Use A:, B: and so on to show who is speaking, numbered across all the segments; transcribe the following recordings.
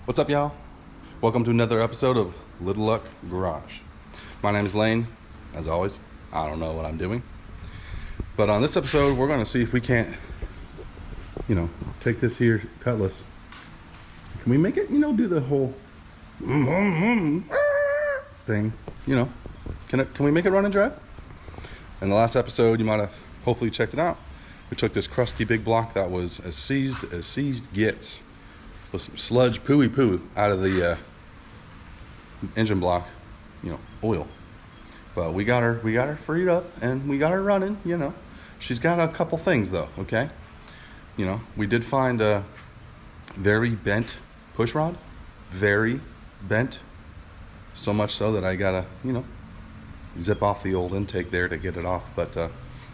A: What's up, y'all? Welcome to another episode of Little Luck Garage. My name is Lane. As always, I don't know what I'm doing. But on this episode, we're going to see if we can't, take this here Cutlass. Can we make it, do the whole thing, Can we make it run and drive? In the last episode, you might have hopefully checked it out. We took this crusty big block that was as seized gets, with some sludge poo out of the engine block, oil. But we got her freed up and we got her running, She's got a couple things though, okay? We did find a very bent push rod, very bent. So much so that I gotta, zip off the old intake there to get it off. But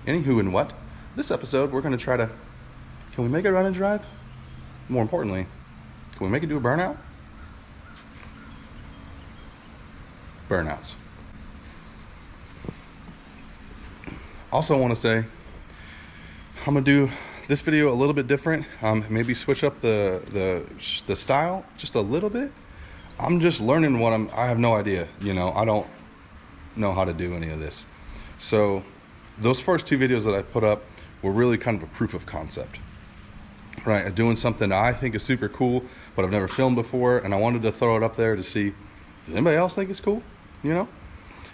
A: anywho and what? This episode we're gonna try to, can we make it run and drive? More importantly, can we make it do a burnout? Burnouts. Also want to say, I'm gonna do this video a little bit different. Maybe switch up the style just a little bit. I'm just learning I have no idea, I don't know how to do any of this. So those first two videos that I put up were really kind of a proof of concept, right? Doing something I think is super cool, but I've never filmed before, and I wanted to throw it up there to see, does anybody else think it's cool,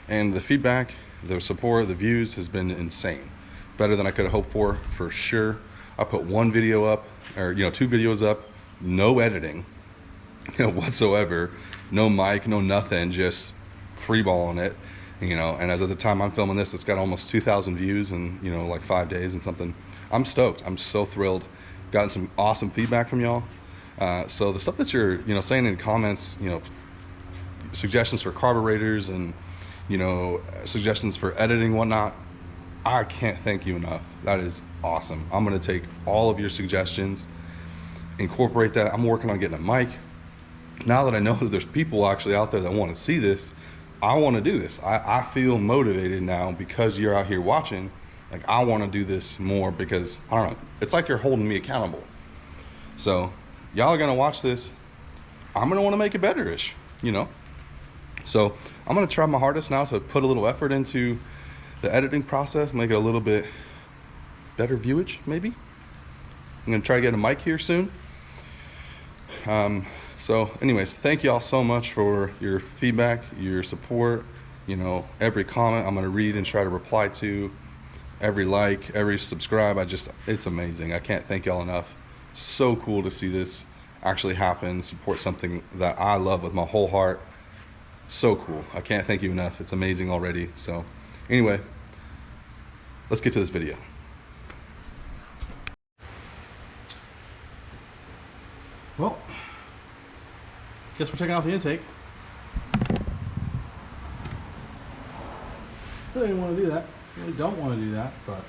A: And the feedback, the support, the views has been insane. Better than I could have hoped for sure. I put one video up, or two videos up, no editing, whatsoever, no mic, no nothing, just freeballing it, and as of the time I'm filming this, it's got almost 2,000 views in, like 5 days and something. I'm stoked. I'm so thrilled. Gotten some awesome feedback from y'all. So the stuff that you're, saying in comments, suggestions for carburetors and, suggestions for editing, whatnot, I can't thank you enough. That is awesome. I'm going to take all of your suggestions, incorporate that. I'm working on getting a mic. Now that I know that there's people actually out there that want to see this, I want to do this. I feel motivated now because you're out here watching. Like, I want to do this more because, I don't know, it's like you're holding me accountable. So y'all are going to watch this. I'm going to want to make it better-ish, So I'm going to try my hardest now to put a little effort into the editing process, make it a little bit better viewage, maybe. I'm going to try to get a mic here soon. So anyways, thank y'all so much for your feedback, your support. Every comment I'm going to read and try to reply to. Every like, every subscribe, it's amazing. I can't thank y'all enough. So cool to see this actually happen, support something that I love with my whole heart. So cool. I can't thank you enough. It's amazing already. So anyway, let's get to this video. Well, guess we're taking off the intake. Really didn't want to do that. Really don't want to do that, but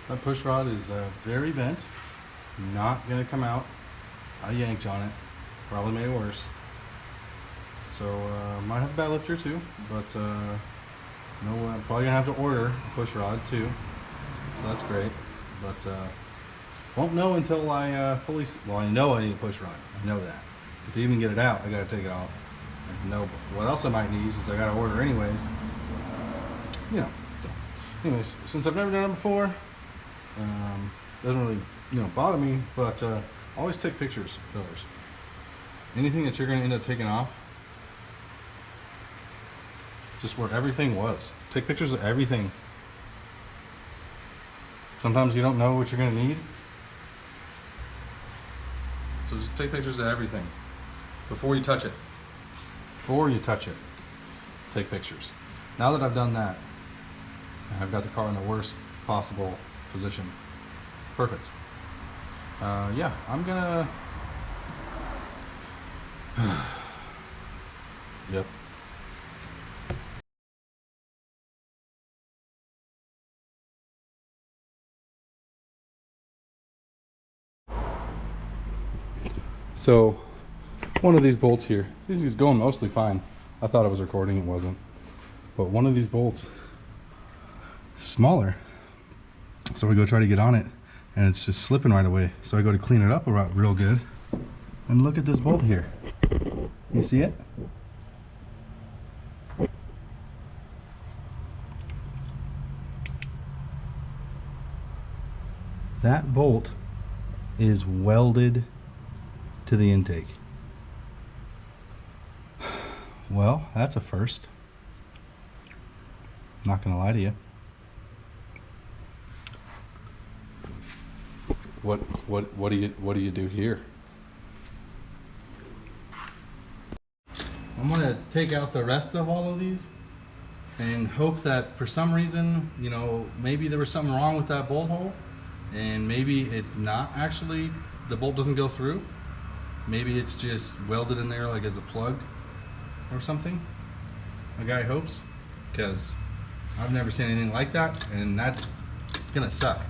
A: that push rod is very bent. It's not going to come out. I yanked on it. Probably made it worse. So might have a bad lifter too, but no, I'm probably gonna have to order a push rod too. So that's great, but won't know until I well, I know I need a push rod. I know that. But to even get it out, I gotta take it off. And know what else I might need since I gotta order anyways. So anyways, since I've never done it before, doesn't really bother me, but always take pictures, fellas. Anything that you're gonna end up taking off, just where everything was. Take pictures of everything. Sometimes you don't know what you're gonna need, so just take pictures of everything before you touch it. Before you touch it, take pictures. Now that I've done that, I've got the car in the worst possible position. Perfect. Yeah, I'm gonna yep. So one of these bolts here, this is going mostly fine. I thought I was recording, it wasn't. But one of these bolts is smaller. So we go try to get on it and it's just slipping right away. So I go to clean it up real good. And look at this bolt here. You see it? That bolt is welded to the intake. Well, that's a first. Not gonna lie to you. What do you do here? I'm gonna take out the rest of all of these and hope that for some reason, you know, maybe there was something wrong with that bolt hole, and maybe it's not actually, the bolt doesn't go through. Maybe it's just welded in there like as a plug or something. A guy hopes, because I've never seen anything like that, and that's gonna suck.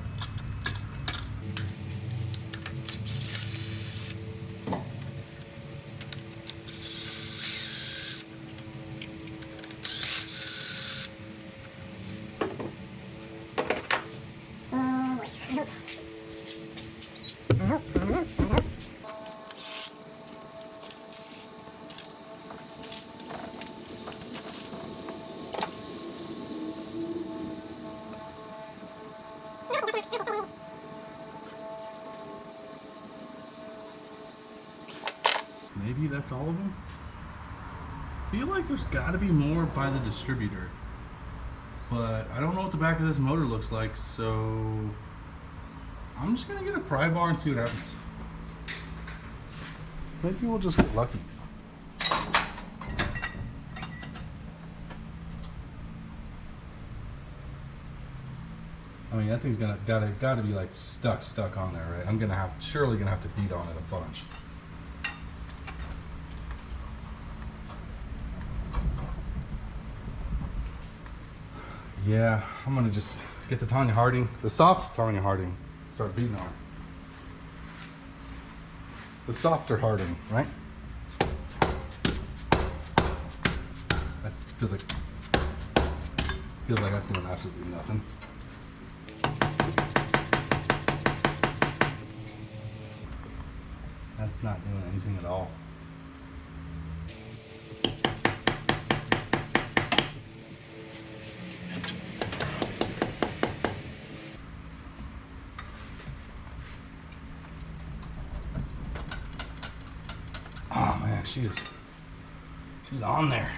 A: Maybe that's all of them. I feel like there's got to be more by the distributor, but I don't know what the back of this motor looks like, so I'm just gonna get a pry bar and see what happens. Maybe we'll just get lucky. I mean, that thing's gotta be like stuck on there, right? I'm surely gonna have to beat on it a bunch. Yeah, I'm gonna just get the Tanya Harding, the soft Tanya Harding, start beating on it. The softer Harding, right? That feels like that's doing absolutely nothing. That's not doing anything at all. Oh man, she's on there.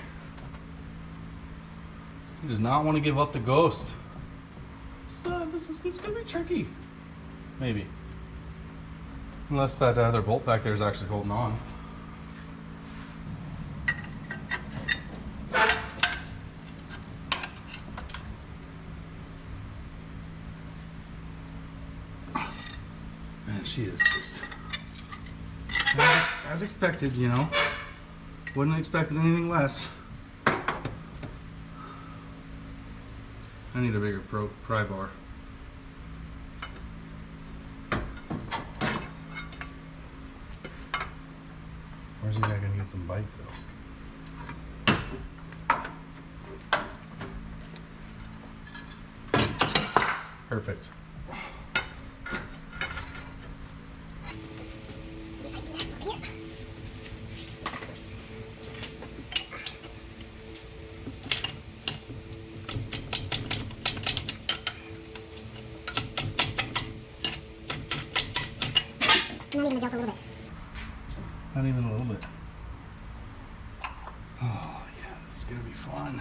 A: She does not want to give up the ghost. So this is gonna be tricky. Maybe. Unless that other bolt back there is actually holding on. Man, she is just as expected, you know. Wouldn't have expected anything less. I need a bigger pry bar. Where's the guy gonna get some bite though? Perfect.
B: Not even a joke, a little bit.
A: Not even a little bit. Oh yeah, this is gonna be fun.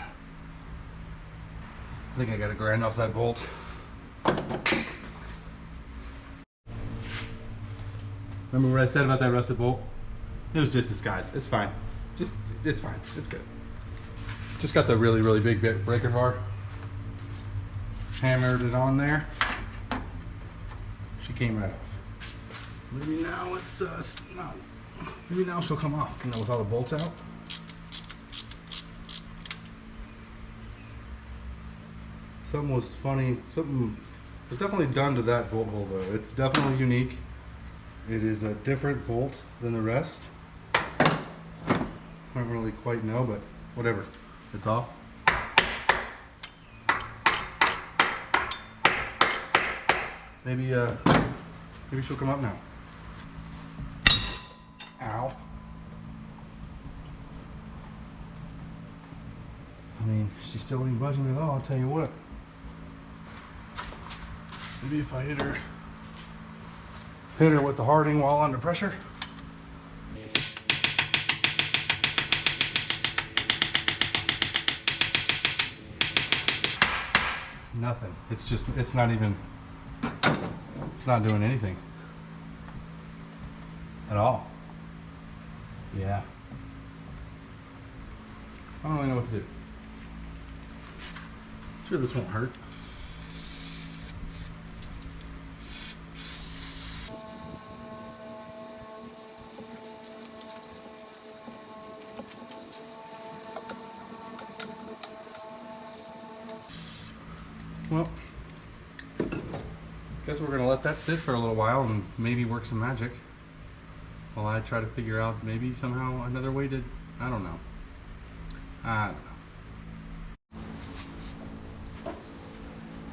A: I think I gotta grind off that bolt. Remember what I said about that rusted bolt? It was just disguise. It's fine. It's fine. It's good. Just got the really big breaker bar. Hammered it on there. She came right off. Maybe now it's no. Maybe now she'll come off. You know, with all the bolts out. Something was funny. Something was definitely done to that bolt hole though. It's definitely unique. It is a different bolt than the rest. I don't really quite know, but whatever. It's off. Maybe she'll come up now. Ow. I mean, she still ain't budging at all, I'll tell you what. Maybe if I hit her with the harding while under pressure. Nothing. It's not doing anything at all. Yeah. I don't really know what to do. Sure, this won't hurt. Well, guess we're gonna let that sit for a little while and maybe work some magic while I try to figure out maybe somehow another way to, I don't know.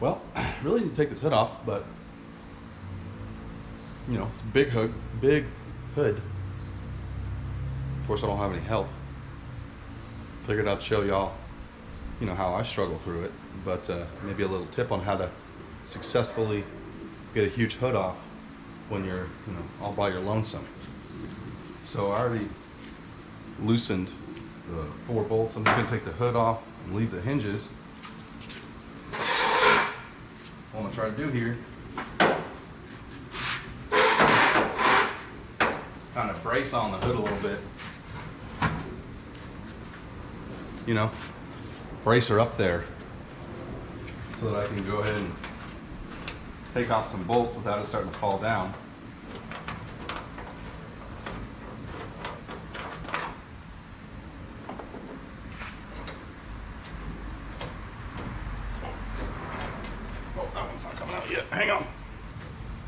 A: Well, I really need to take this hood off, but you know, it's a big hood. Of course, I don't have any help. Figured I'd show y'all, you know, how I struggle through it, but maybe a little tip on how to successfully get a huge hood off when you're, you know, all by your lonesome. So I already loosened the 4 bolts. I'm just gonna take the hood off and leave the hinges. What I'm gonna try to do here is kind of brace on the hood a little bit. You know, brace her up there so that I can go ahead and take off some bolts without it starting to fall down. Oh, that one's not coming out yet. Hang on.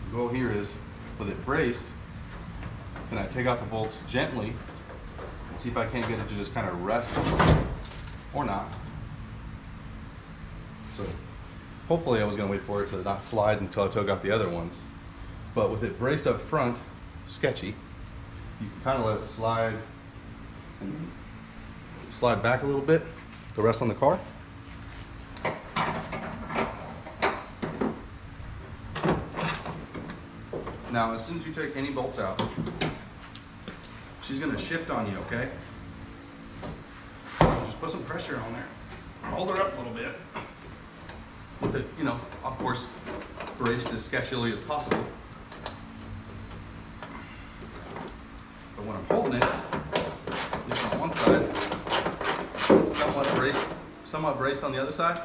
A: The goal here is, with it braced, can I take out the bolts gently and see if I can't get it to just kind of rest or not. So hopefully I was going to wait for it to not slide until I took out the other ones. But with it braced up front, sketchy, you can kind of let it slide and slide back a little bit to rest on the car. Now, as soon as you take any bolts out, she's going to shift on you, okay? Just put some pressure on there. Hold her up a little bit. With it, you know, of course, braced as sketchily as possible. But when I'm holding it, at least on one side, it's somewhat braced on the other side.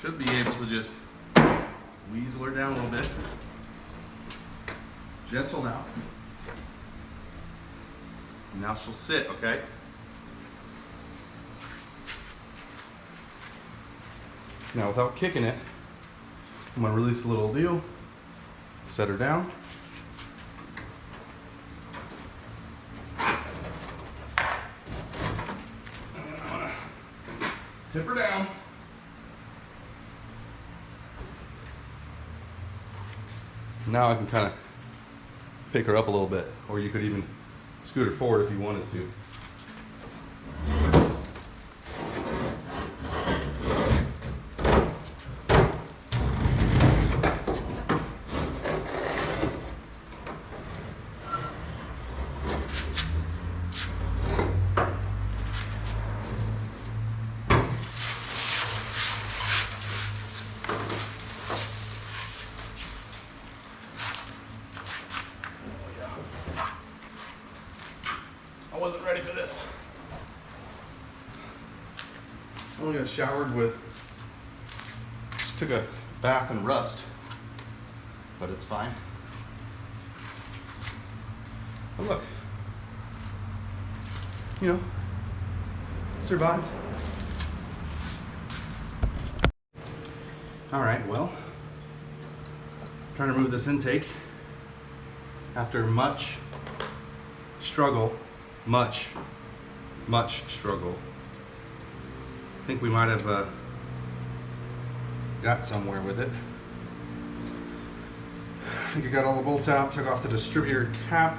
A: Should be able to just weasel her down a little bit. Gentle now. Now she'll sit, okay? Now without kicking it, I'm gonna release the little deal, set her down. And then I'm gonna tip her down. Now I can kind of pick her up a little bit, or you could even scoot her forward if you wanted to. I wasn't ready for this. I only got showered with, just took a bath in rust, but it's fine. But look, you know, it survived. All right, well, trying to remove this intake after much struggle. Much struggle. I think we might have got somewhere with it. I think I got all the bolts out, took off the distributor cap,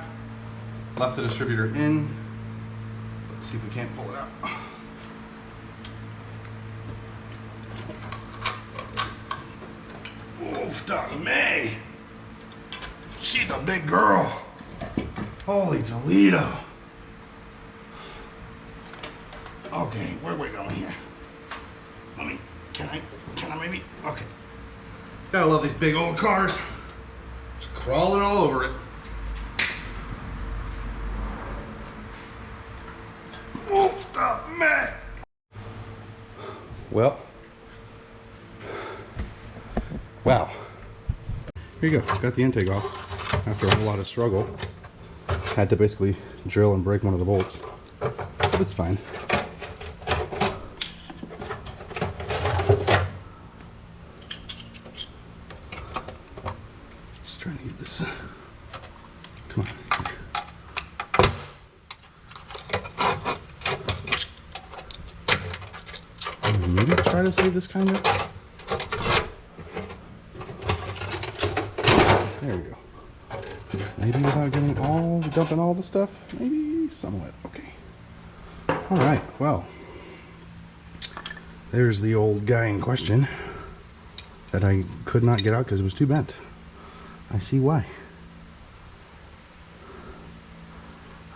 A: left the distributor in. Let's see if we can't pull it out. Oof, me. She's a big girl. Holy Toledo. Okay, where are we going here? Can I maybe? Okay. Gotta love these big old cars. Just crawling all over it. Oof, me. Well. Wow. Here you go. Got the intake off after a whole lot of struggle. Had to basically drill and break one of the bolts. But it's fine. Just trying to get this. Come on. Maybe try to save this kind of. There we go. Maybe without dumping all the stuff. Maybe somewhat. Okay. All right. Well, there's the old guy in question that I could not get out because it was too bent. I see why.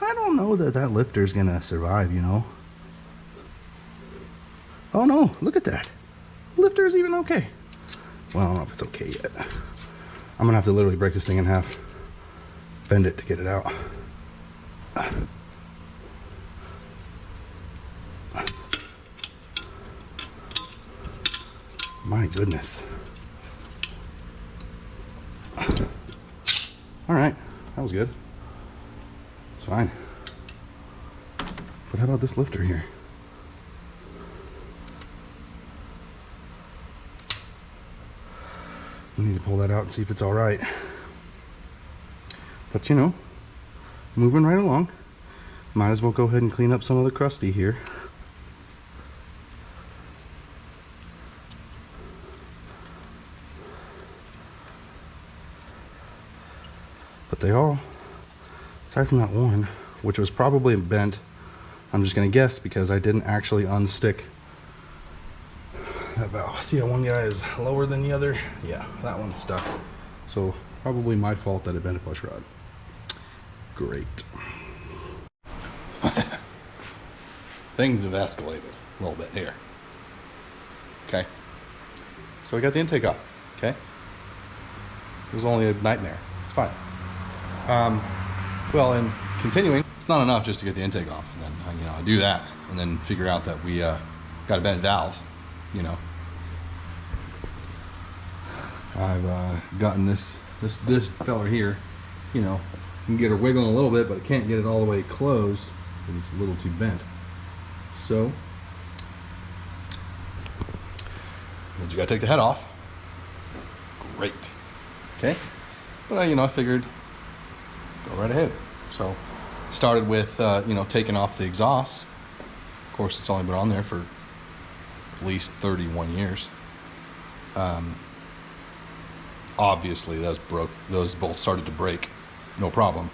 A: I don't know that that lifter's gonna survive, you know. Oh no! Look at that. Lifter is even okay. Well, I don't know if it's okay yet. I'm gonna have to literally break this thing in half, bend it to get it out. My goodness. All right, that was good. It's fine. But how about this lifter here? We need to pull that out and see if it's all right. But you know, moving right along. Might as well go ahead and clean up some of the crusty here. But they all, aside from that one, which was probably bent, I'm just gonna guess because I didn't actually unstick that valve. See how one guy is lower than the other? Yeah, that one's stuck. So probably my fault that it bent a push rod. Great. Things have escalated a little bit here. Okay. So we got the intake up. Okay. It was only a nightmare. It's fine. Well, and continuing, it's not enough just to get the intake off. And then, you know, I do that and then figure out that we got a bent valve. You know, I've gotten this feller here, you know, can get her wiggling a little bit, but I can't get it all the way closed because it's a little too bent. So means you gotta take the head off. Great. Okay. But you know, I figured go right ahead. So started with you know, taking off the exhaust. Of course, it's only been on there for at least 31 years. Obviously those bolts started to break, no problem,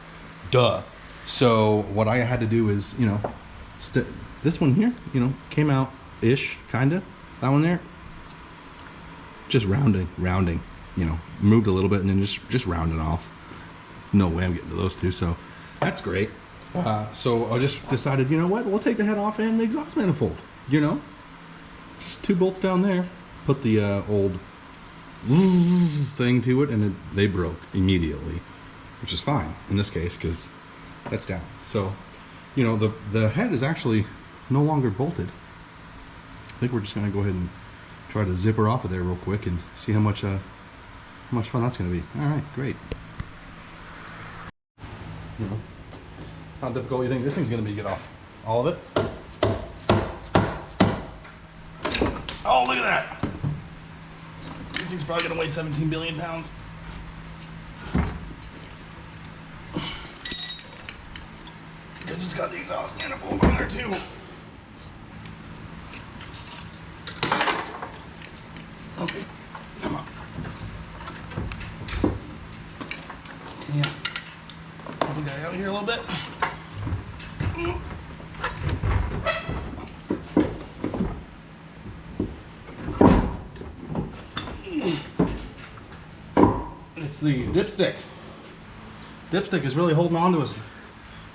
A: duh. So what I had to do is, you know, this one here, you know, came out ish, kinda. That one there, just rounding, you know, moved a little bit and then just rounding off. No way I'm getting to those two, so that's great. So I just decided, you know what, we'll take the head off and the exhaust manifold, you know. Just two bolts down there, put the old thing to it, and they broke immediately, which is fine in this case because that's down. So, you know, the head is actually no longer bolted. I think we're just gonna go ahead and try to zip her off of there real quick and see how much fun that's gonna be. All right, great. You know, how difficult do you think this thing's gonna be to get off? All of it? Oh, look at that! This thing's probably gonna weigh 17 billion pounds. Because it's got the exhaust manifold on there too. Okay, little bit. It's the dipstick. Dipstick is really holding on to us.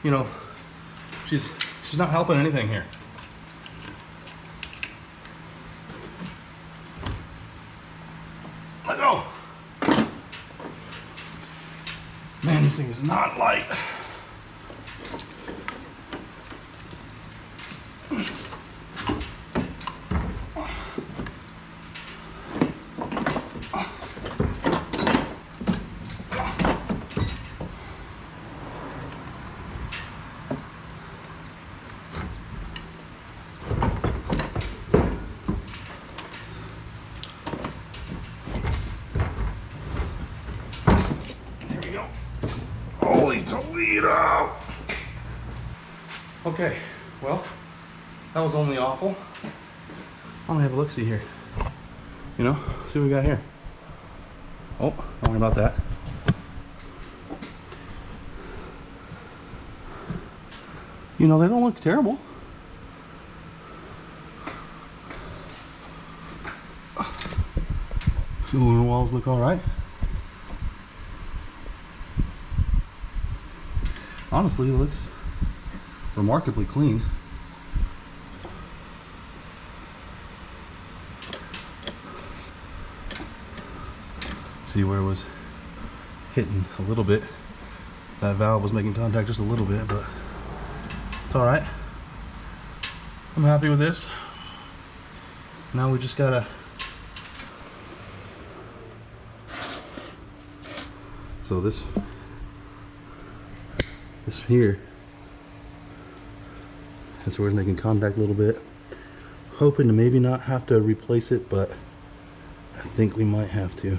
A: You know, she's not helping anything here. Let go. Man, this thing is not light. Holy Toledo! Okay, well, that was only awful. I'm gonna have a look-see here. You know, see what we got here. Oh, don't worry about that. You know, they don't look terrible. See, the walls look all right. Honestly, it looks remarkably clean. See where it was hitting a little bit. That valve was making contact just a little bit, but it's all right. I'm happy with this. Now we just gotta this here, that's where it's making contact a little bit. Hoping to maybe not have to replace it, but I think we might have to.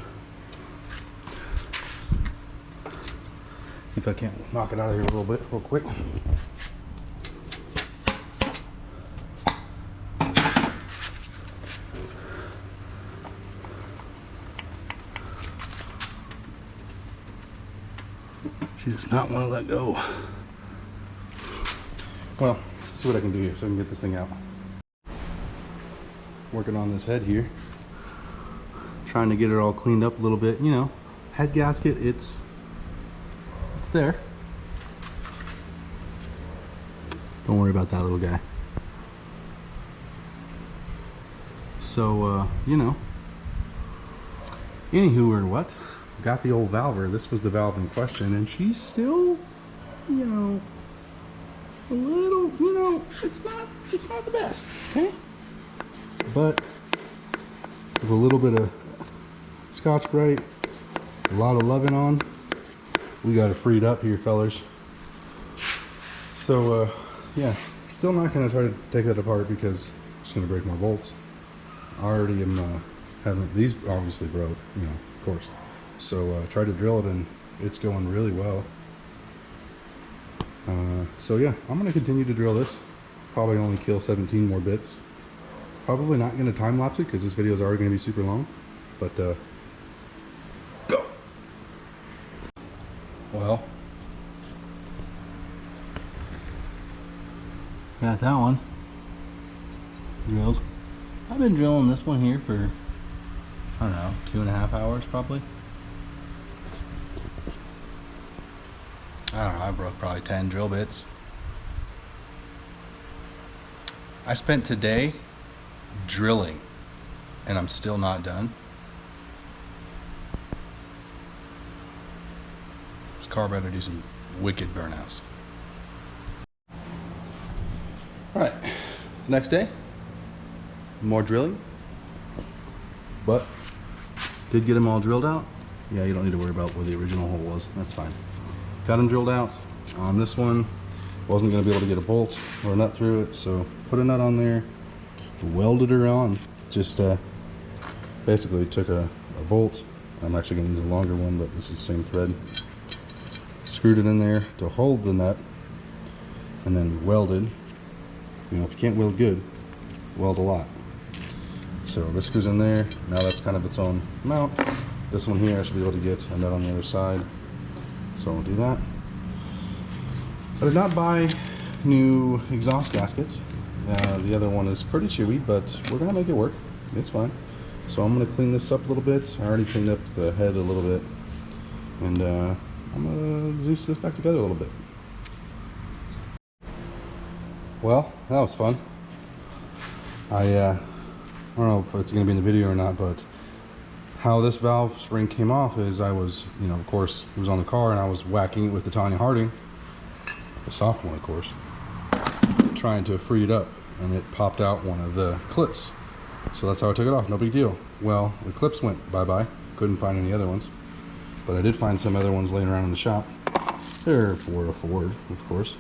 A: If I can't knock it out of here a little bit real quick. She does not want to let go. Well, let's see what I can do here so I can get this thing out. Working on this head here. Trying to get it all cleaned up a little bit. You know, head gasket, it's there. Don't worry about that little guy. So, you know, anywho or what, got the old valver. This was the valve in question, and she's still, you know, a little, you know, it's not the best, okay? But with a little bit of Scotch-Brite, a lot of loving on, we got it freed up here, fellers. So, yeah, still not gonna try to take that apart because it's gonna break more bolts. I already am having these obviously broke, you know, of course. So tried to drill it and it's going really well. So yeah, I'm gonna continue to drill this. Probably only kill 17 more bits. Probably not gonna time lapse it because this video is already gonna be super long. But go. Well, got that one drilled. I've been drilling this one here for, I don't know, 2.5 hours probably. I don't know, I broke probably 10 drill bits. I spent today drilling and I'm still not done. This car better do some wicked burnouts. Alright, it's the next day. More drilling. But did get them all drilled out. Yeah, you don't need to worry about where the original hole was. That's fine. Got them drilled out. On this one, wasn't going to be able to get a bolt or a nut through it, so put a nut on there, welded her on. Just basically took a bolt. I'm actually going to use a longer one, but this is the same thread. Screwed it in there to hold the nut, and then welded. You know, if you can't weld good, weld a lot. So this screws in there. Now that's kind of its own mount. This one here, I should be able to get a nut on the other side. So we'll do that. I did not buy new exhaust gaskets. The other one is pretty chewy, but we're gonna make it work. It's fine. So I'm gonna clean this up a little bit. I already cleaned up the head a little bit, and I'm gonna Zeus this back together a little bit. Well, that was fun. I don't know if it's gonna be in the video or not, but how this valve spring came off is I was, you know, of course, it was on the car and I was whacking it with the Tanya Harding, the soft one, of course, trying to free it up, and it popped out one of the clips. So that's how I took it off, no big deal. Well, the clips went bye-bye, couldn't find any other ones, but I did find some other ones laying around in the shop. They're Ford, of course.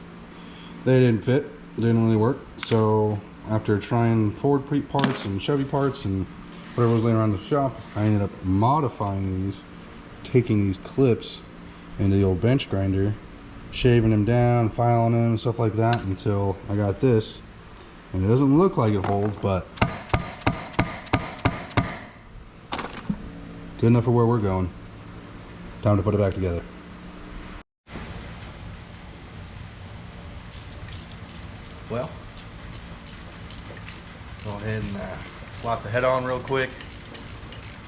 A: They didn't fit, didn't really work, so after trying Ford parts and Chevy parts and whatever was laying around the shop, I ended up modifying these, taking these clips into the old bench grinder, shaving them down, filing them, stuff like that, until I got this. And it doesn't look like it holds, but good enough for where we're going. Time to put it back together. Well, go ahead and slap the head on real quick.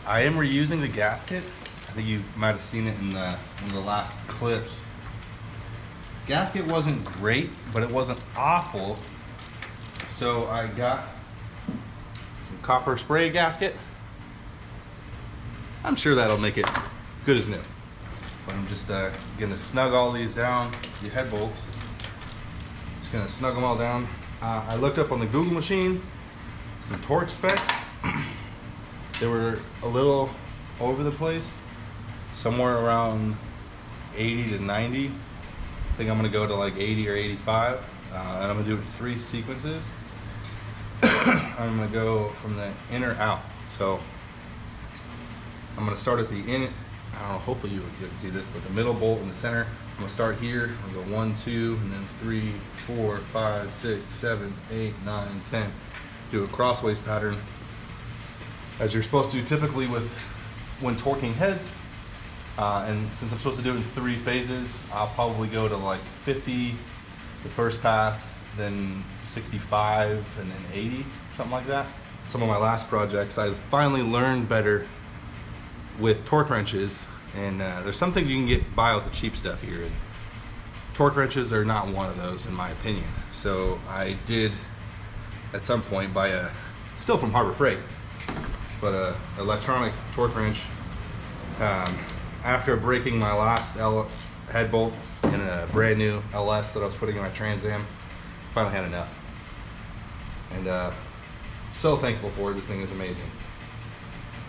A: I am reusing the gasket. I think you might have seen it in one of the last clips. Gasket wasn't great, but it wasn't awful. So I got some copper spray gasket. I'm sure that'll make it good as new. But I'm just gonna snug all these down, the head bolts. Just gonna snug them all down. I looked up on the Google machine some torque specs. They were a little over the place, somewhere around 80 to 90. I think I'm gonna go to like 80 or 85, and I'm gonna do it in 3 sequences. I'm gonna go from the inner out. So I'm gonna start at the in. I don't know, hopefully you can see this, but the middle bolt in the center. I'm gonna start here. I'm gonna go 1, 2, and then 3, 4, 5, 6, 7, 8, 9, 10. Do a crossways pattern, as you're supposed to typically when torquing heads. And since I'm supposed to do it in 3 phases, I'll probably go to like 50 the first pass, then 65, and then 80, something like that. Some of my last projects, I finally learned better with torque wrenches, and there's some things you can get by with the cheap stuff here, and torque wrenches are not one of those in my opinion. So I did at some point buy still from Harbor Freight, but a electronic torque wrench. After breaking my last head bolt in a brand new LS that I was putting in my Trans Am, finally had enough, and so thankful for it. This thing is amazing.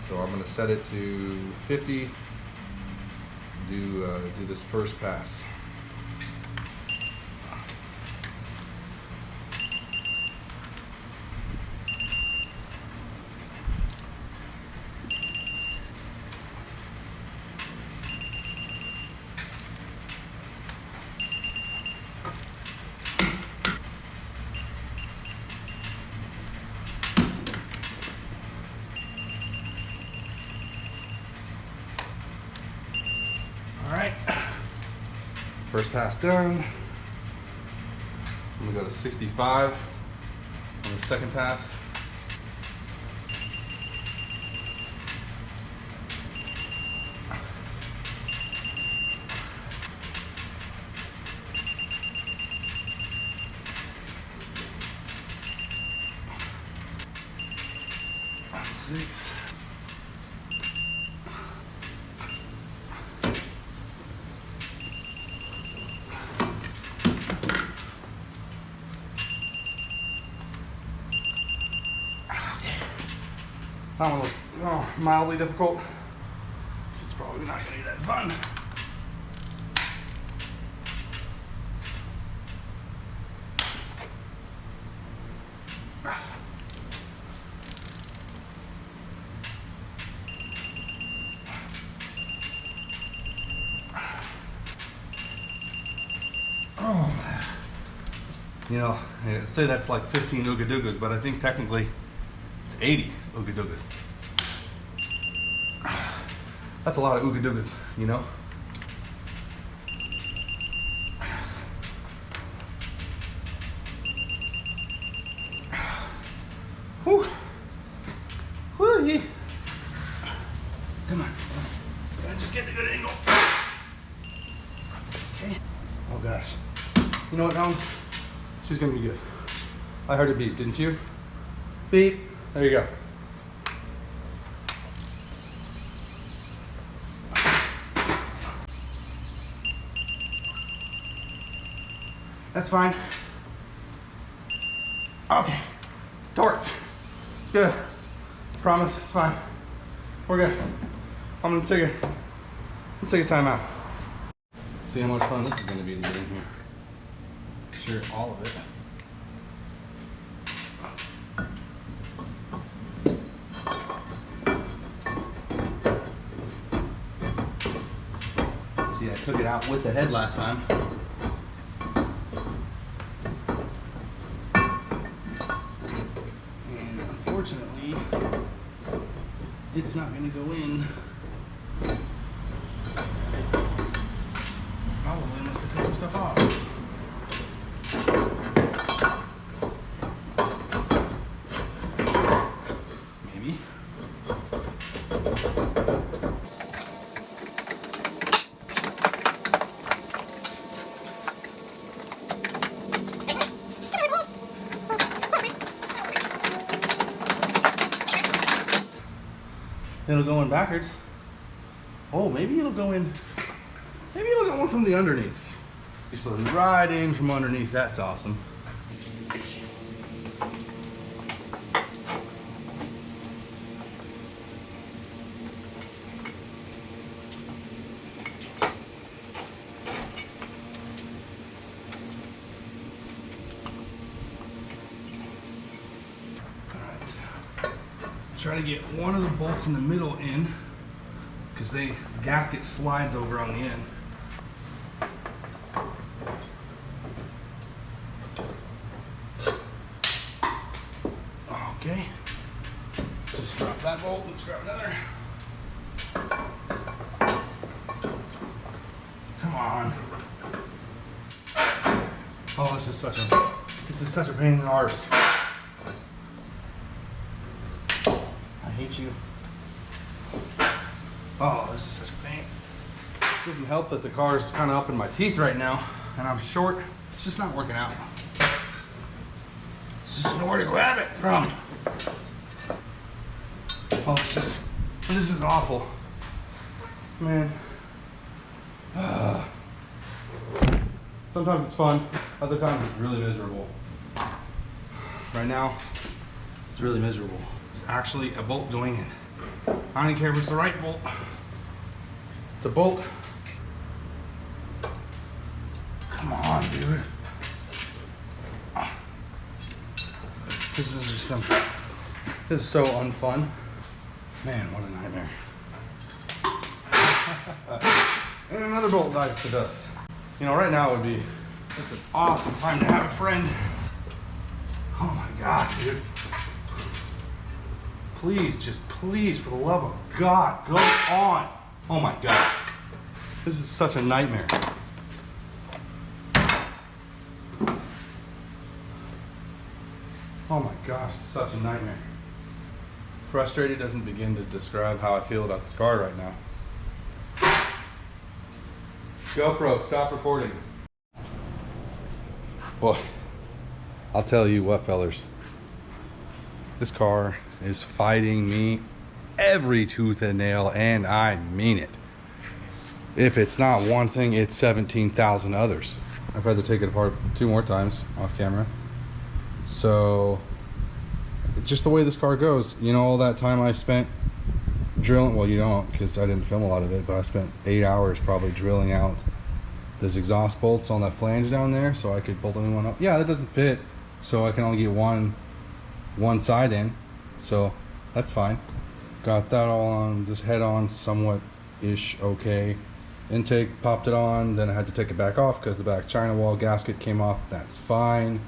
A: So I'm going to set it to 50. Do this first pass. First pass done. I'm gonna go to 65 on the second pass. Six. That one was mildly difficult. It's probably not gonna be that fun. Oh, you know, I'd say that's like 15 Ooga Doogas, but I think technically it's 80 Ooga Doogas. That's a lot of Ooga Doogas, you know? Woo-hoo. Come on. Gotta just get a good angle. Okay. Oh gosh. You know what, Downs? She's gonna be good. I heard it beep, didn't you? Beep. There you go. That's fine. Okay. Torqued. It's good. Promise it's fine. We're good. I'm gonna take a timeout. See how much fun this is gonna be to get in here. Sure, all of it. See, I took it out with the head last time. And unfortunately, it's not gonna go in. Probably unless I take some stuff off. Maybe. It'll go in backwards. Oh, maybe it'll go in. Maybe it'll go in from the underneath. Just slid right in from underneath. That's awesome. Try to get one of the bolts in the middle in, because the gasket slides over on the end. Okay, just drop that bolt. Let's grab another. Come on. Oh, this is such a pain in the arse. I hate you. Oh, this is such a pain. It doesn't help that the car's kind of up in my teeth right now, and I'm short. It's just not working out. There's just nowhere to grab it from. Oh, this is awful, man. Sometimes it's fun, other times it's really miserable. Right now, it's really miserable. There's actually a bolt going in. I don't care if it's the right bolt. It's a bolt. Come on, dude. This is just this is so unfun. Man, what a nightmare. And another bolt dives to dust. You know, right now would be just an awesome time to have a friend. Oh my God, dude. Please, just please, for the love of God, go on. Oh my God. This is such a nightmare. Oh my gosh, such a nightmare. Frustrated doesn't begin to describe how I feel about this car right now. GoPro, stop recording. Boy, I'll tell you what, fellers. This car is fighting me every tooth and nail, and I mean it. If it's not one thing, it's 17,000 others. I've had to take it apart 2 more times off camera. So, just the way this car goes, you know, all that time I spent drilling, well, you don't, because I didn't film a lot of it, but I spent 8 hours probably drilling out those exhaust bolts on that flange down there so I could bolt a new one up. Yeah, that doesn't fit, so I can only get one side in, so that's fine. Got that all on, this head on somewhat-ish okay. Intake, popped it on, then I had to take it back off because the back China wall gasket came off. That's fine.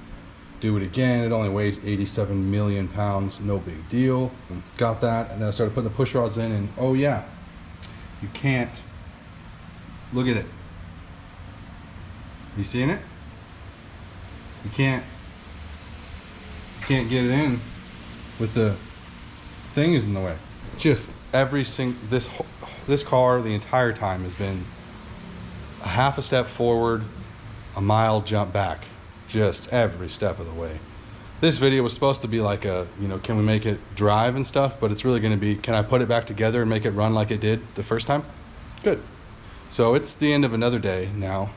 A: Do it again. It only weighs 87 million pounds. No big deal. Got that, and then I started putting the push rods in, and oh yeah, you can't. Look at it. You seeing it? You can't get it in with the thing is in the way. Just this car the entire time has been a half a step forward, a mile jump back, just every step of the way. This video was supposed to be like a, you know, can we make it drive and stuff, but it's really going to be, can I put it back together and make it run like it did the first time? Good. So it's the end of another day now.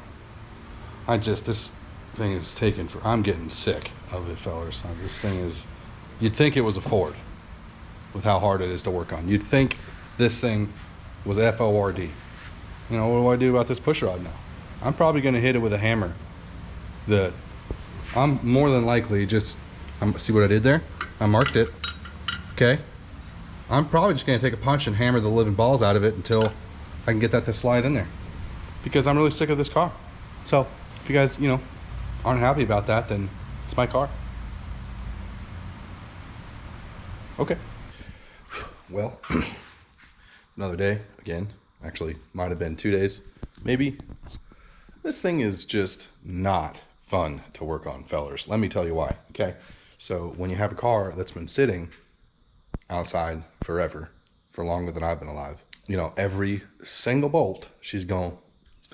A: This thing is taken for, I'm getting sick of it, fellas. This thing is, you'd think it was a Ford with how hard it is to work on. You'd think this thing was F-O-R-D. You know, what do I do about this push rod now? I'm probably going to hit it with a hammer. I'm more than likely just, see what I did there? I marked it. Okay. I'm probably just going to take a punch and hammer the living balls out of it until I can get that to slide in there. Because I'm really sick of this car. So, if you guys, you know, aren't happy about that, then it's my car. Okay. Well, it's another day again. Actually, might have been 2 days, maybe. This thing is just not fun to work on, fellers. Let me tell you why, okay? So when you have a car that's been sitting outside forever, for longer than I've been alive, you know, every single bolt, it's gonna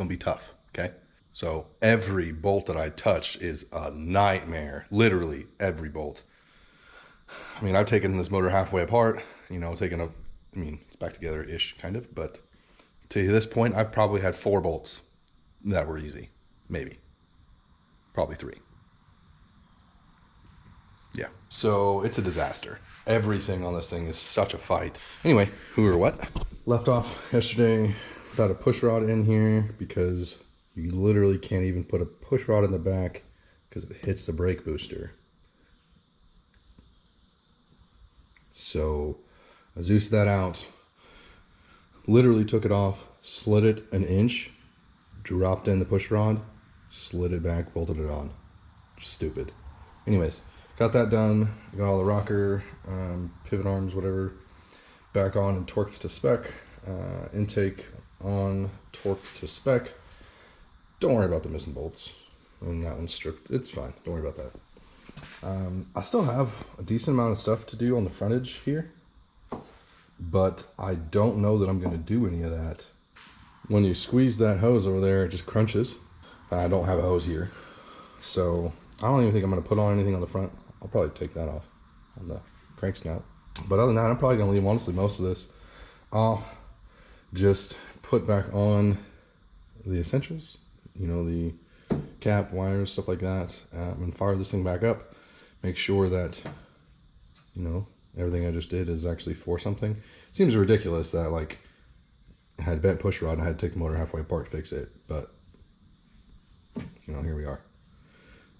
A: be tough, okay? So every bolt that I touch is a nightmare, literally every bolt. I mean, I've taken this motor halfway apart, you know, it's back together-ish, kind of, but to this point, I've probably had 4 bolts that were easy, maybe. Probably 3. Yeah, so it's a disaster. Everything on this thing is such a fight. Anyway, who or what? Left off yesterday without a push rod in here because you literally can't even put a push rod in the back because it hits the brake booster. So I Zeused that out, literally took it off, slid it an inch, dropped in the push rod, slid it back, bolted it on. Stupid. Anyways, got that done. Got all the rocker, pivot arms, whatever, back on and torqued to spec. Intake on, torqued to spec. Don't worry about the missing bolts. And that one's stripped. It's fine. Don't worry about that. I still have a decent amount of stuff to do on the frontage here, but I don't know that I'm going to do any of that. When you squeeze that hose over there, it just crunches. I don't have a hose here, so I don't even think I'm going to put on anything on the front. I'll probably take that off on the crank snout. But other than that, I'm probably going to leave, honestly, most of this off. Just put back on the essentials, you know, the cap, wires, stuff like that, and fire this thing back up. Make sure that, you know, everything I just did is actually for something. It seems ridiculous that, like, I had bent push rod and I had to take the motor halfway apart to fix it, but, you know, here we are.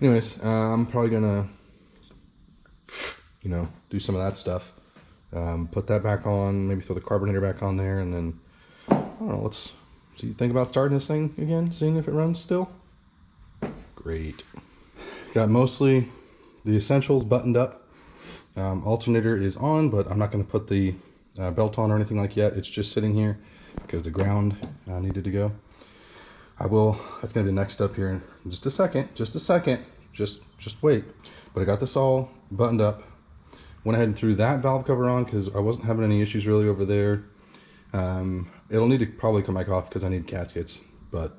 A: Anyways, I'm probably gonna, you know, do some of that stuff. Put that back on, maybe throw the carburetor back on there, and then, I don't know, let's see, think about starting this thing again, seeing if it runs still. Great. Got mostly the essentials buttoned up. Alternator is on, but I'm not going to put the belt on or anything like yet. It's just sitting here because the ground needed to go. I will, that's going to be the next step here in just a second, just wait. But I got this all buttoned up. Went ahead and threw that valve cover on because I wasn't having any issues really over there. It'll need to probably come back off because I need gaskets, but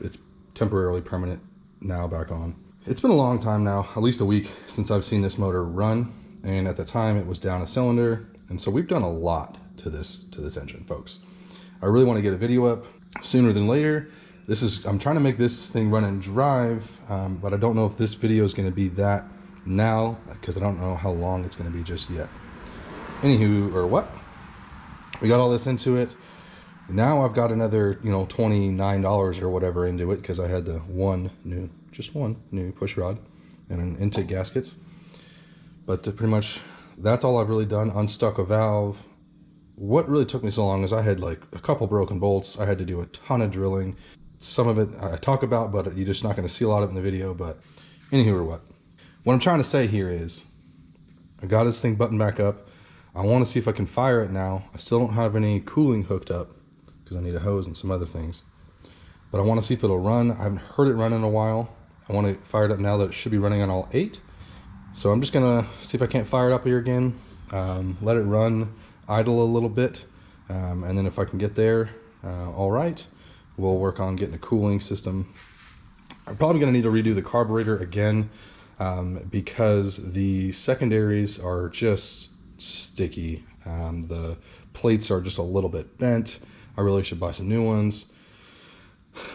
A: it's temporarily permanent now back on. It's been a long time now, at least a week, since I've seen this motor run, and at the time it was down a cylinder, and so we've done a lot to this engine, folks. I really want to get a video up sooner than later. I'm trying to make this thing run and drive, but I don't know if this video is going to be that now, because I don't know how long it's going to be just yet. Anywho, or what? We got all this into it. Now I've got another, you know, $29 or whatever into it because I had the just one new push rod and an intake gaskets. But pretty much that's all I've really done. Unstuck a valve. What really took me so long is I had like a couple broken bolts. I had to do a ton of drilling. Some of it I talk about, but you're just not going to see a lot of it in the video. But anywho, or what I'm trying to say here is I got this thing buttoned back up. I want to see if I can fire it now. I still don't have any cooling hooked up because I need a hose and some other things. But I want to see if it'll run. I haven't heard it run in a while. I want to fire it up now that it should be running on all 8. So I'm just going to see if I can't fire it up here again. Let it run idle a little bit. And then if I can get there, all right, we'll work on getting a cooling system. I'm probably gonna need to redo the carburetor again because the secondaries are just sticky. The plates are just a little bit bent. I really should buy some new ones.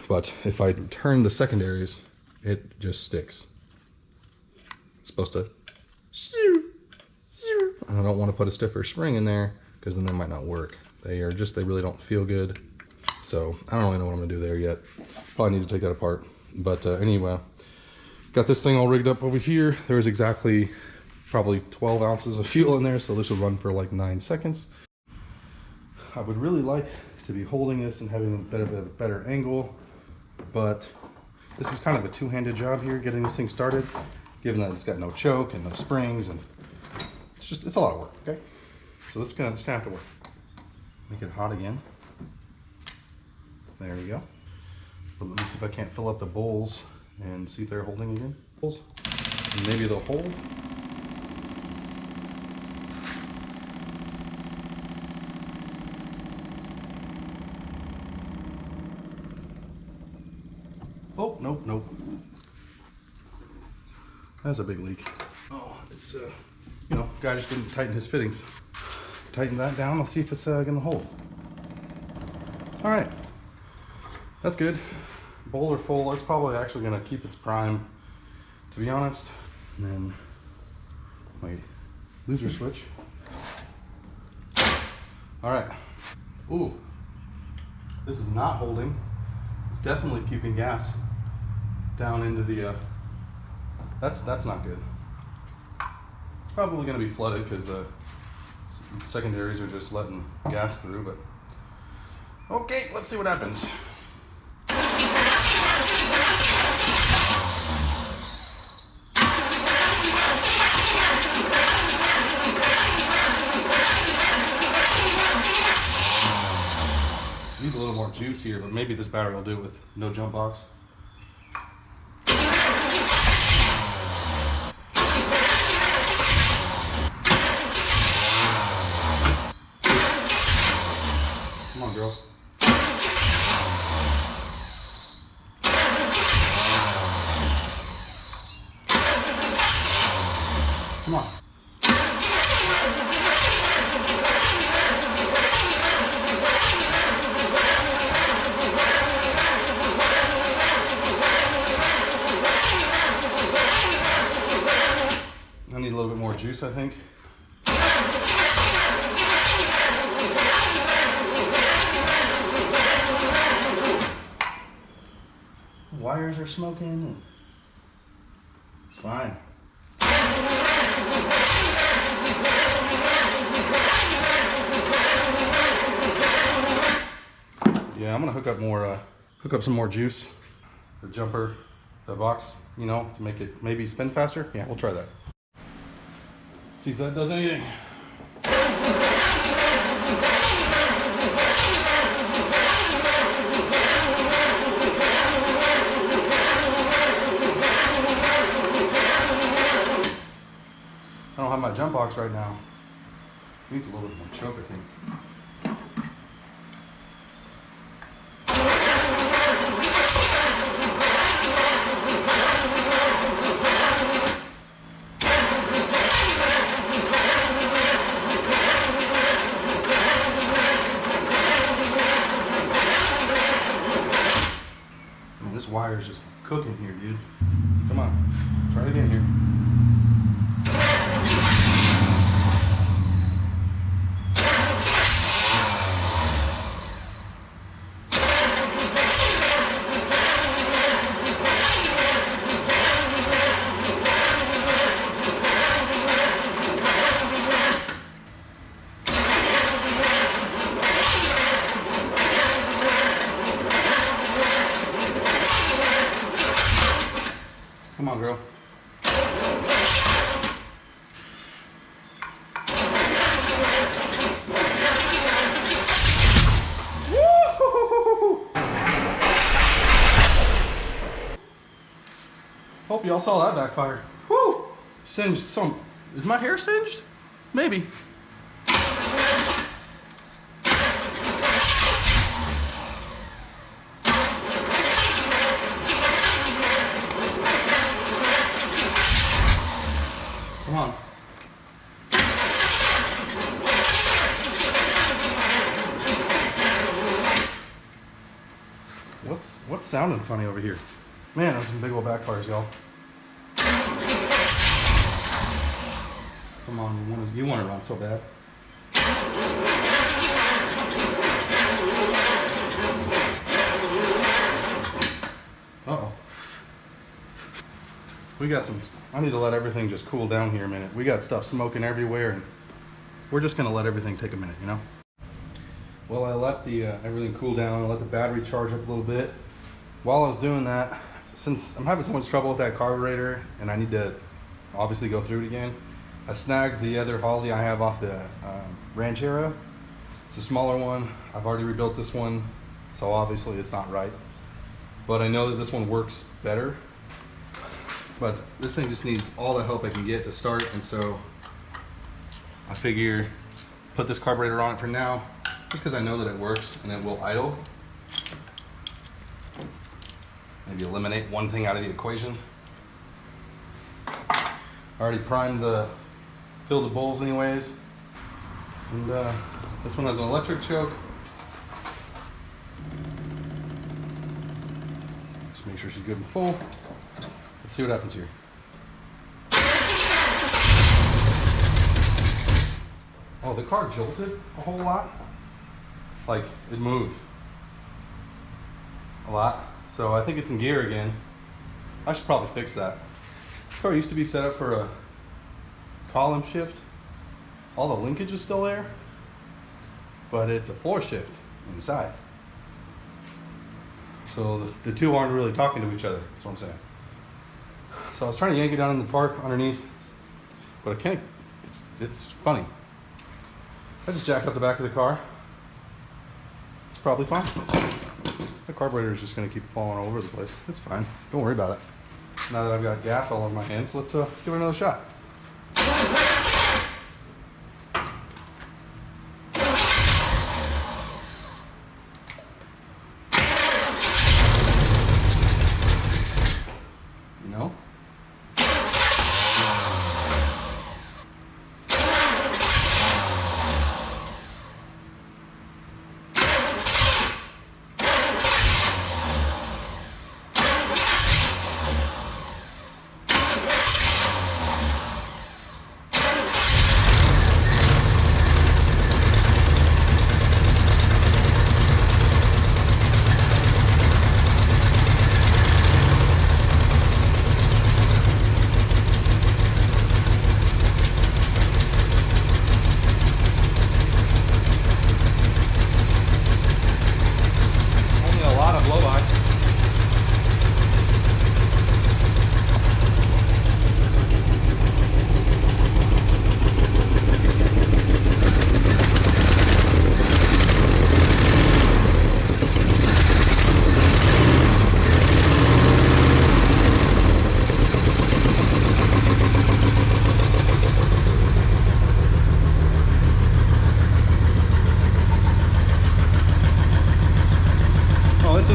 A: But if I turn the secondaries, it just sticks. It's supposed to, and I don't want to put a stiffer spring in there because then they might not work. They really don't feel good. So I don't really know what I'm gonna do there yet. Probably need to take that apart. But anyway, got this thing all rigged up over here. There's exactly probably 12 ounces of fuel in there, so this will run for like 9 seconds. I would really like to be holding this and having a better angle, but this is kind of a two-handed job here, getting this thing started, given that it's got no choke and no springs, and it's a lot of work, okay? So it's gonna have to work. Make it hot again. There we go. But let me see if I can't fill up the bowls and see if they're holding again. Bowls. And maybe they'll hold. Oh, nope. That's a big leak. Oh, it's, guy just didn't tighten his fittings. Tighten that down, let's see if it's gonna hold. All right, that's good. Bowls are full. It's probably actually gonna keep its prime, to be honest. And then, wait, loser switch. All right, ooh, this is not holding. It's definitely keeping gas down into the, that's not good. It's probably gonna be flooded because the secondaries are just letting gas through, but okay, let's see what happens. Needs a little more juice here, but maybe this battery will do it with no jump box. Come on, girl. Come on. I need a little bit more juice, I think. Wires are smoking. It's fine. Yeah, I'm gonna hook up some more juice. The jumper, the box, to make it maybe spin faster. Yeah, we'll try that. See if that does anything. I don't have my jump box right now. Needs a little bit more choke, I think. Man, this wire is just cooking here, dude. Come on, try it again here. Come on, girl. Hope y'all saw that backfire. Woo! Singed some. Is my hair singed? Maybe. What's sounding funny over here? Man, those some big old backfires, y'all. Come on, you want to run so bad. Uh-oh. We got some, I need to let everything just cool down here a minute. We got stuff smoking everywhere, and we're just gonna let everything take a minute, you know? Well, I let the everything cool down. I let the battery charge up a little bit. While I was doing that, since I'm having so much trouble with that carburetor and I need to obviously go through it again, I snagged the other Holly I have off the Ranchero. It's a smaller one. I've already rebuilt this one, so obviously it's not right. But I know that this one works better. But this thing just needs all the help I can get to start, and so I figure put this carburetor on it for now, just because I know that it works and it will idle. Maybe eliminate one thing out of the equation. I already primed filled the bowls anyways. And this one has an electric choke. Just make sure she's good and full. Let's see what happens here. Oh, the car jolted a whole lot. Like, it moved a lot. So I think it's in gear again. I should probably fix that. This car used to be set up for a column shift. All the linkage is still there, but it's a floor shift inside. So the two aren't really talking to each other, that's what I'm saying. So I was trying to yank it down in the park underneath, but I can't, it's funny. I just jacked up the back of the car. It's probably fine. The carburetor is just gonna keep falling all over the place. It's fine, don't worry about it. Now that I've got gas all over my hands, let's give it another shot.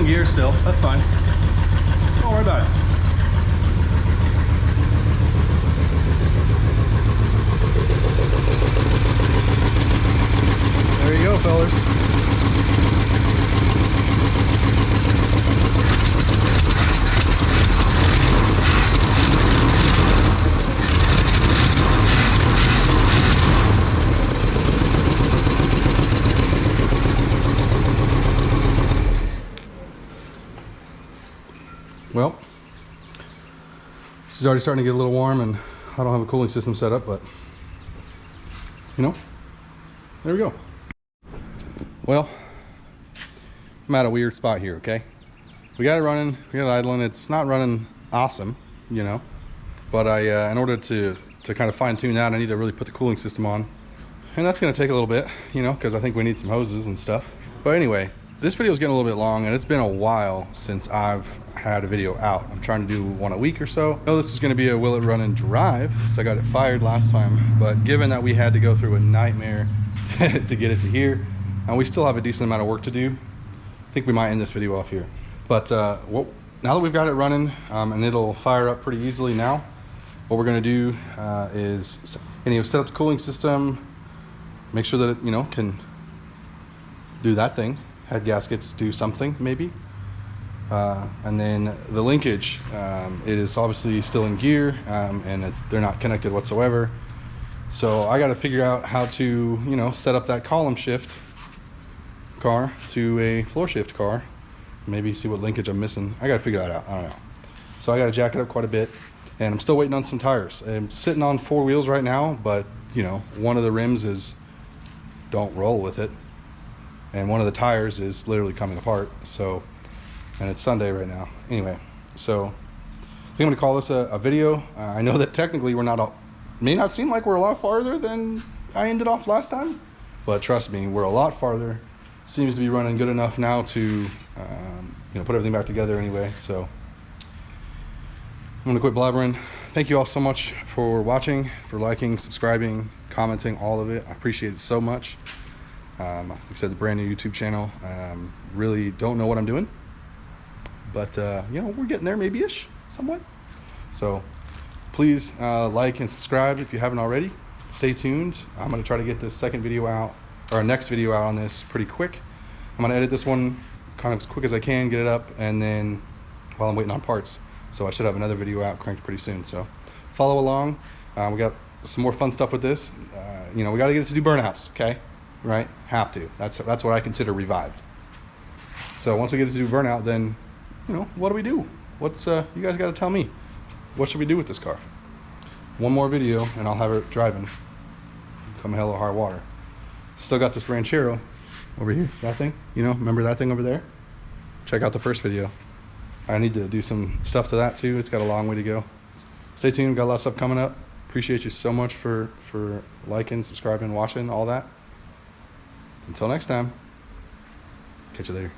A: Gear still, that's fine. Don't worry about it. There you go, fellas. Well, she's already starting to get a little warm, and I don't have a cooling system set up, but you know, there we go. Well, I'm at a weird spot here, okay? We got it running, we got it idling. It's not running awesome, you know, but in order to kind of fine tune that, I need to really put the cooling system on. And that's gonna take a little bit, you know, because I think we need some hoses and stuff. But anyway, this video is getting a little bit long, and it's been a while since I've had a video out. I'm trying to do one a week or so. I know this was going to be a will it run and drive, so I got it fired last time, but given that we had to go through a nightmare to get it to here, and we still have a decent amount of work to do, I think we might end this video off here. But now that we've got it running, and it'll fire up pretty easily now, what we're going to do is set up the cooling system, make sure that it, you know, can do that thing. Head gaskets do something maybe, And then the linkage, it is obviously still in gear, and they're not connected whatsoever. So I got to figure out how to, you know, set up that column shift car to a floor shift car. Maybe see what linkage I'm missing. I got to figure that out. I don't know. So I got to jack it up quite a bit, and I'm still waiting on some tires. I'm sitting on 4 wheels right now, but you know, one of the rims is don't roll with it, and one of the tires is literally coming apart. So, and it's Sunday right now. Anyway, so I think I'm gonna call this a video. I know that technically we're not, may not seem like we're a lot farther than I ended off last time, but trust me, we're a lot farther. Seems to be running good enough now to, you know, put everything back together anyway. So I'm gonna quit blabbering. Thank you all so much for watching, for liking, subscribing, commenting, all of it. I appreciate it so much. Like I said, the brand new YouTube channel. Really don't know what I'm doing, but you know, we're getting there, maybe-ish, somewhat. So please like and subscribe if you haven't already. Stay tuned. I'm gonna try to get this second video out, or next video out on this pretty quick. I'm gonna edit this one kind of as quick as I can, get it up, and then while I'm waiting on parts. So I should have another video out cranked pretty soon. So follow along. We got some more fun stuff with this. You know, we got to get it to do burnouts, okay? Right? Have to. That's what I consider revived. So once we get it to do burnout, then, you know, what do we do? What's you guys got to tell me. What should we do with this car? One more video, and I'll have it driving. Come hell or high water. Still got this Ranchero over here. That thing. You know, remember that thing over there? Check out the first video. I need to do some stuff to that too. It's got a long way to go. Stay tuned. Got a lot of stuff coming up. Appreciate you so much for liking, subscribing, watching, all that. Until next time. Catch you later.